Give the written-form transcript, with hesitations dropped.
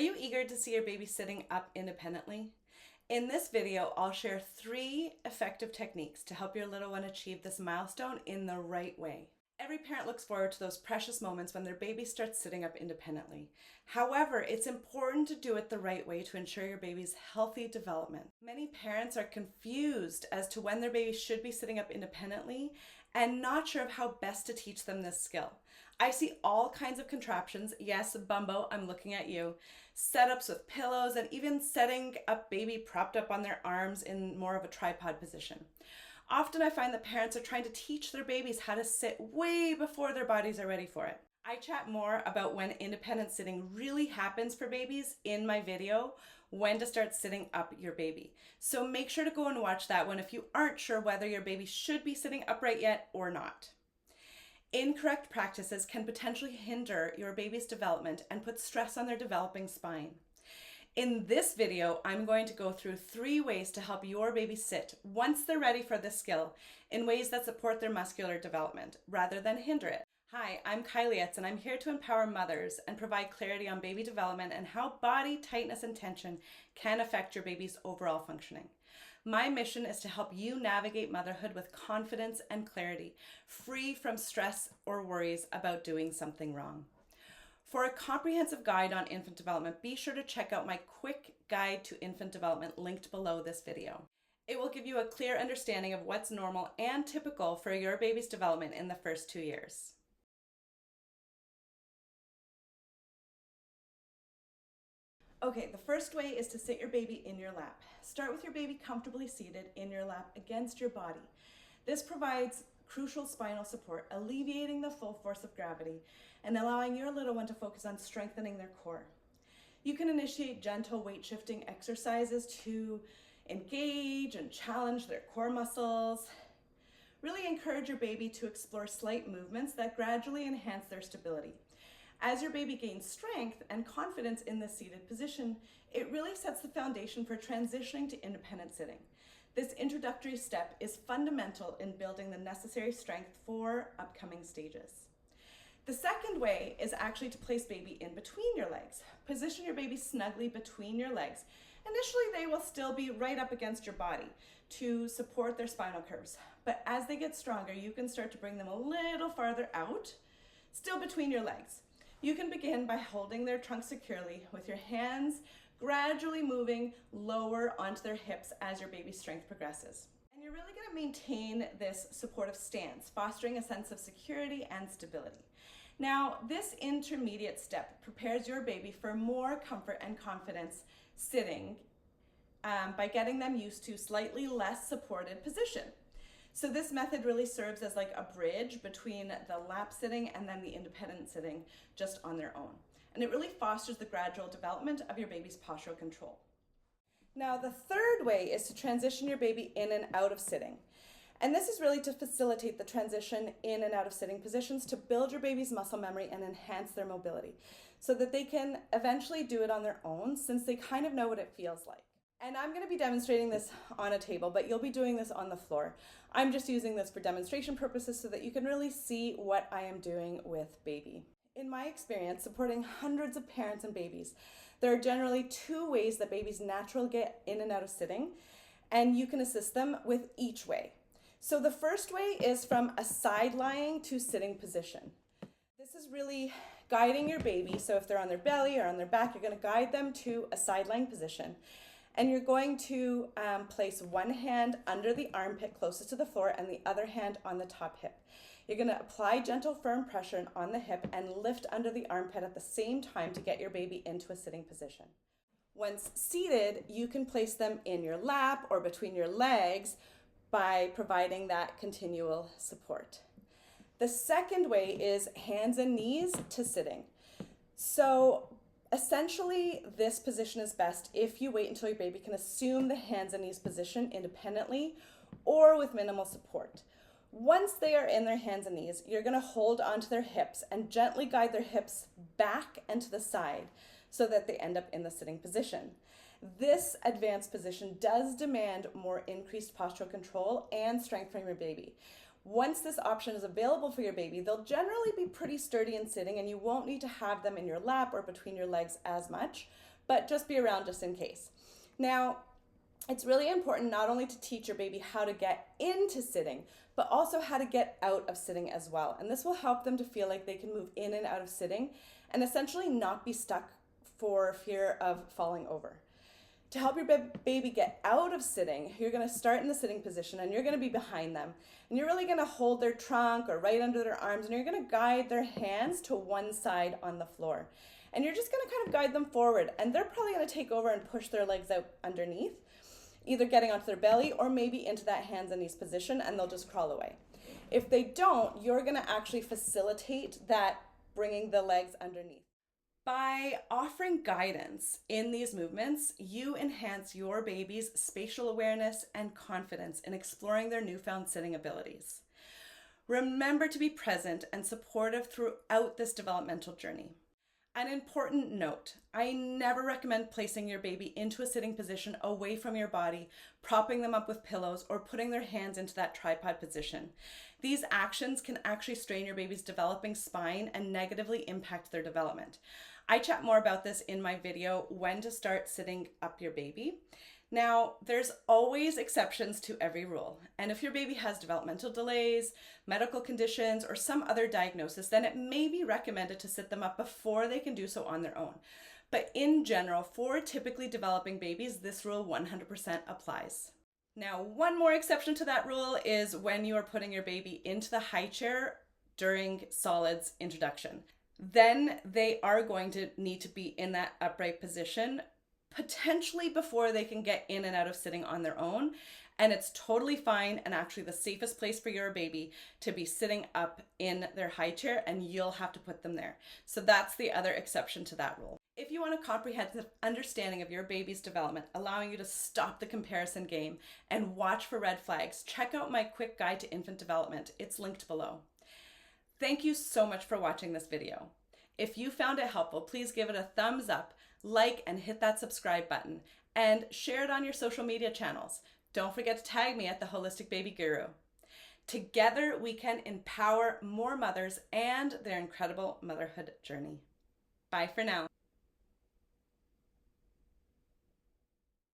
you eager to see your baby sitting up independently? In this video, I'll share 3 effective techniques to help your little one achieve this milestone in the right way. Every parent looks forward to those precious moments when their baby starts sitting up independently. However, it's important to do it the right way to ensure your baby's healthy development. Many parents are confused as to when their baby should be sitting up independently and not sure of how best to teach them this skill. I see all kinds of contraptions, yes, Bumbo, I'm looking at you, setups with pillows and even setting up baby propped up on their arms in more of a tripod position. Often I find that parents are trying to teach their babies how to sit way before their bodies are ready for it. I chat more about when independent sitting really happens for babies in my video, when to start sitting up your baby. So make sure to go and watch that one if you aren't sure whether your baby should be sitting upright yet or not. Incorrect practices can potentially hinder your baby's development and put stress on their developing spine. In this video, I'm going to go through 3 ways to help your baby sit once they're ready for this skill in ways that support their muscular development rather than hinder it. Hi, I'm Kylie and I'm here to empower mothers and provide clarity on baby development and how body tightness and tension can affect your baby's overall functioning. My mission is to help you navigate motherhood with confidence and clarity, free from stress or worries about doing something wrong. For a comprehensive guide on infant development, be sure to check out my quick guide to infant development linked below this video. It will give you a clear understanding of what's normal and typical for your baby's development in the first 2 years. Okay, the first way is to sit your baby in your lap. Start with your baby comfortably seated in your lap against your body. This provides crucial spinal support, alleviating the full force of gravity and allowing your little one to focus on strengthening their core. You can initiate gentle weight shifting exercises to engage and challenge their core muscles. Really encourage your baby to explore slight movements that gradually enhance their stability. As your baby gains strength and confidence in the seated position, it really sets the foundation for transitioning to independent sitting. This introductory step is fundamental in building the necessary strength for upcoming stages. The second way is actually to place baby in between your legs. Position your baby snugly between your legs. Initially, they will still be right up against your body to support their spinal curves. But as they get stronger, you can start to bring them a little farther out, still between your legs. You can begin by holding their trunk securely with your hands gradually moving lower onto their hips as your baby's strength progresses. And you're really going to maintain this supportive stance, fostering a sense of security and stability. Now, this intermediate step prepares your baby for more comfort and confidence sitting by getting them used to slightly less supported position. So this method really serves as like a bridge between the lap sitting and then the independent sitting just on their own. And it really fosters the gradual development of your baby's postural control. Now, the third way is to transition your baby in and out of sitting. And this is really to facilitate the transition in and out of sitting positions to build your baby's muscle memory and enhance their mobility so that they can eventually do it on their own since they kind of know what it feels like. And I'm going to be demonstrating this on a table, but you'll be doing this on the floor. I'm just using this for demonstration purposes so that you can really see what I am doing with baby. In my experience, supporting hundreds of parents and babies, there are generally 2 ways that babies naturally get in and out of sitting, and you can assist them with each way. So the first way is from a side lying to sitting position. This is really guiding your baby. So if they're on their belly or on their back, you're going to guide them to a side lying position. And you're going to place one hand under the armpit closest to the floor and the other hand on the top hip. You're going to apply gentle, firm pressure on the hip and lift under the armpit at the same time to get your baby into a sitting position. Once seated, you can place them in your lap or between your legs by providing that continual support. The second way is hands and knees to sitting. So essentially, this position is best if you wait until your baby can assume the hands and knees position independently or with minimal support. Once they are in their hands and knees, you're going to hold onto their hips and gently guide their hips back and to the side so that they end up in the sitting position. This advanced position does demand more increased postural control and strength from your baby. Once this option is available for your baby, they'll generally be pretty sturdy in sitting and you won't need to have them in your lap or between your legs as much but just be around just in case. Now, it's really important not only to teach your baby how to get into sitting, but also how to get out of sitting as well. And this will help them to feel like they can move in and out of sitting and essentially not be stuck for fear of falling over. To help your baby get out of sitting, you're going to start in the sitting position and you're going to be behind them. And you're really going to hold their trunk or right under their arms, and you're going to guide their hands to one side on the floor. And you're just going to kind of guide them forward, and they're probably going to take over and push their legs out underneath, either getting onto their belly or maybe into that hands and knees position, and they'll just crawl away. If they don't, you're going to actually facilitate that bringing the legs underneath. By offering guidance in these movements, you enhance your baby's spatial awareness and confidence in exploring their newfound sitting abilities. Remember to be present and supportive throughout this developmental journey. An important note, I never recommend placing your baby into a sitting position away from your body, propping them up with pillows, or putting their hands into that tripod position. These actions can actually strain your baby's developing spine and negatively impact their development. I chat more about this in my video, When to Start Sitting Up Your Baby. Now, there's always exceptions to every rule, and if your baby has developmental delays, medical conditions, or some other diagnosis, then it may be recommended to sit them up before they can do so on their own. But in general, for typically developing babies, this rule 100% applies. Now, one more exception to that rule is when you are putting your baby into the high chair during solids introduction. Then they are going to need to be in that upright position, potentially before they can get in and out of sitting on their own. And it's totally fine and actually the safest place for your baby to be sitting up in their high chair, and you'll have to put them there. So that's the other exception to that rule. If you want a comprehensive understanding of your baby's development, allowing you to stop the comparison game and watch for red flags, check out my quick guide to infant development. It's linked below. Thank you so much for watching this video. If you found it helpful, please give it a thumbs up, like, and hit that subscribe button, and share it on your social media channels. Don't forget to tag me at the Holistic Baby Guru. Together, we can empower more mothers and their incredible motherhood journey. Bye for now.